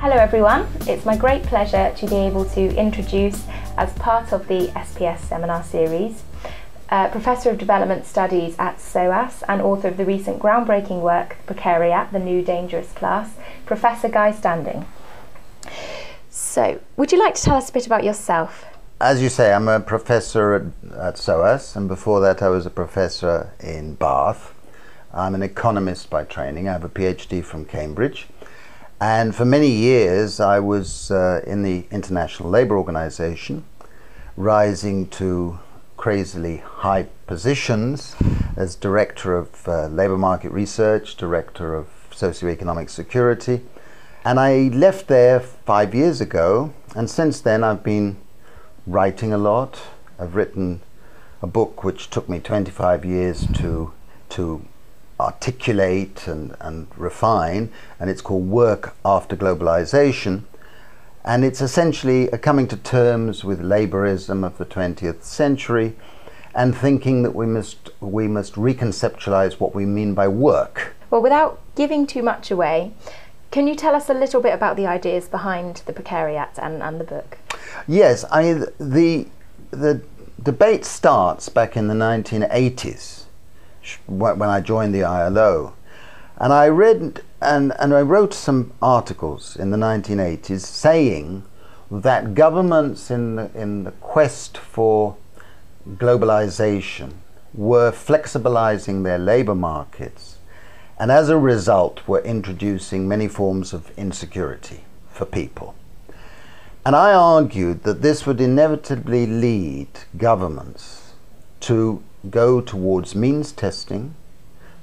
Hello everyone, it's my great pleasure to be able to introduce, as part of the SPS seminar series, Professor of Development Studies at SOAS and author of the recent groundbreaking work, Precariat, the New Dangerous Class, Professor Guy Standing. So, would you like to tell us a bit about yourself? As you say, I'm a professor at SOAS, and before that I was a professor in Bath. I'm an economist by training. I have a PhD from Cambridge. And for many years I was in the International Labour Organization, rising to crazily high positions as Director of Labour Market Research, Director of Socioeconomic Security. And I left there 5 years ago, and since then I've been writing a lot. I've written a book which took me 25 years to articulate and refine, and it's called Work After Globalization, and it's essentially a coming to terms with labourism of the 20th century and thinking that we must reconceptualize what we mean by work. Well, without giving too much away, can you tell us a little bit about the ideas behind the Precariat and the book? Yes, the debate starts back in the 1980s when I joined the ILO, and I read and I wrote some articles in the 1980s saying that governments in the quest for globalization were flexibilizing their labor markets, and as a result were introducing many forms of insecurity for people. And I argued that this would inevitably lead governments to go towards means testing,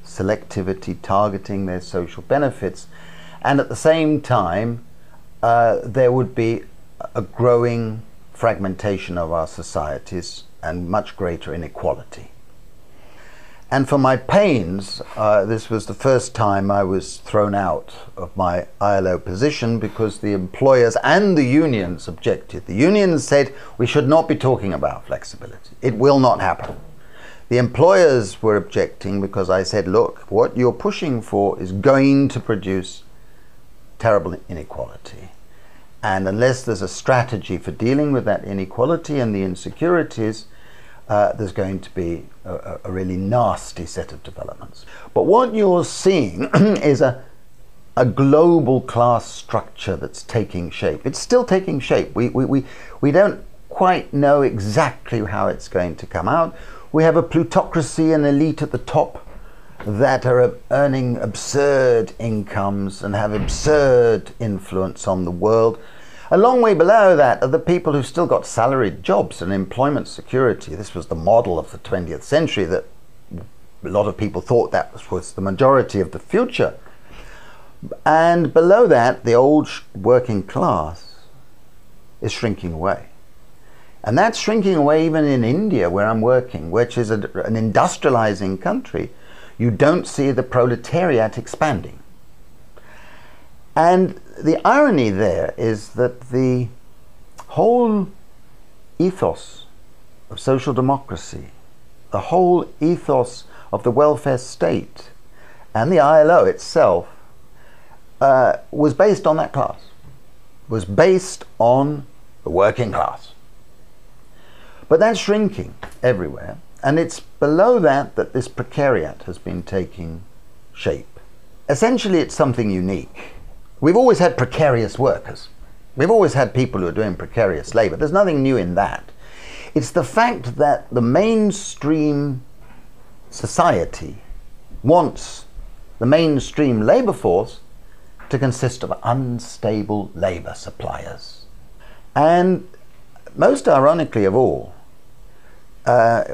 selectivity, targeting their social benefits, and at the same time there would be a growing fragmentation of our societies and much greater inequality. And for my pains, this was the first time I was thrown out of my ILO position because the employers and the unions objected. The unions said we should not be talking about flexibility. It will not happen. The employers were objecting because I said, look, what you're pushing for is going to produce terrible inequality. And unless there's a strategy for dealing with that inequality and the insecurities, there's going to be a really nasty set of developments. But what you're seeing is a global class structure that's taking shape. It's still taking shape. We don't quite know exactly how it's going to come out. We have a plutocracy and elite at the top that are earning absurd incomes and have absurd influence on the world. A long way below that are the people who've still got salaried jobs and employment security. This was the model of the 20th century that a lot of people thought that was the majority of the future. And below that, the old working class is shrinking away. And that's shrinking away even in India, where I'm working, which is an industrializing country. You don't see the proletariat expanding. And the irony there is that the whole ethos of social democracy, the whole ethos of the welfare state, and the ILO itself was based on that class, was based on the working class. But that's shrinking everywhere, and it's below that that this precariat has been taking shape. Essentially, it's something unique. We've always had precarious workers. We've always had people who are doing precarious labor. There's nothing new in that. It's the fact that the mainstream society wants the mainstream labor force to consist of unstable labor suppliers. And most ironically of all,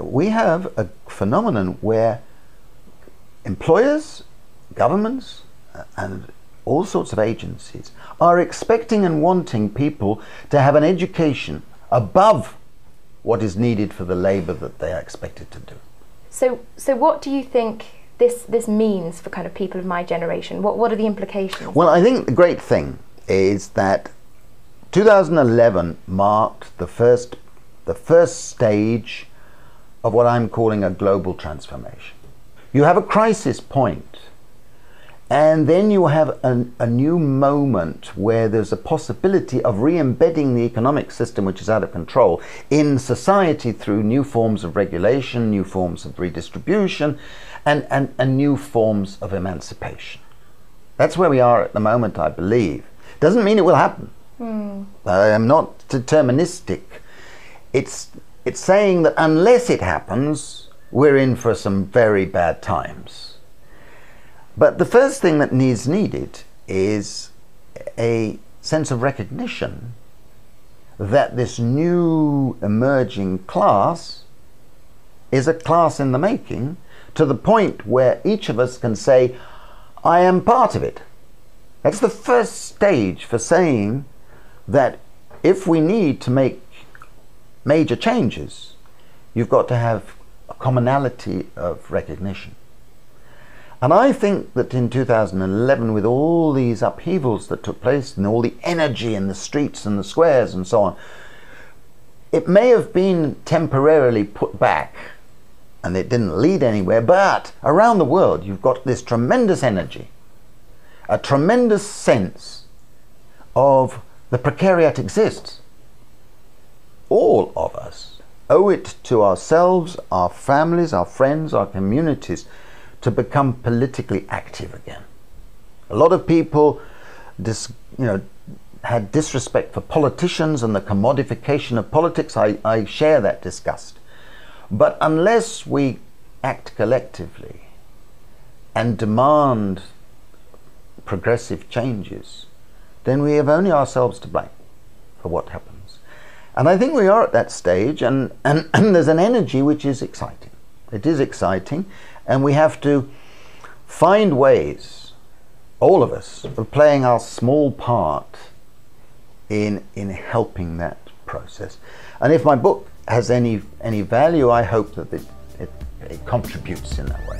we have a phenomenon where employers, governments, and all sorts of agencies are expecting and wanting people to have an education above what is needed for the labour that they are expected to do. So what do you think this means for kind of people of my generation? What are the implications? Well, I think the great thing is that 2011 marked the first stage of what I'm calling a global transformation. You have a crisis point And then you have a new moment where there's a possibility of re-embedding the economic system, which is out of control, in society through new forms of regulation, new forms of redistribution, and new forms of emancipation. That's where we are at the moment, I believe. Doesn't mean it will happen. I am not deterministic. It's saying that unless it happens, we're in for some very bad times. But the first thing that is needed is a sense of recognition that this new emerging class is a class in the making, to the point where each of us can say, I am part of it. That's the first stage for saying that if we need to make major changes, you've got to have a commonality of recognition. And I think that in 2011, with all these upheavals that took place and all the energy in the streets and the squares and so on, it may have been temporarily put back and it didn't lead anywhere, but around the world you've got this tremendous energy, a tremendous sense of the precariat exists. All of us owe it to ourselves, our families, our friends, our communities, to become politically active again. A lot of people had disrespect for politicians and the commodification of politics. I share that disgust. But unless we act collectively and demand progressive changes, then we have only ourselves to blame for what happens. And I think we are at that stage, and there's an energy which is exciting. It is exciting, and we have to find ways, all of us, of playing our small part in helping that process. And if my book has any value, I hope that it contributes in that way.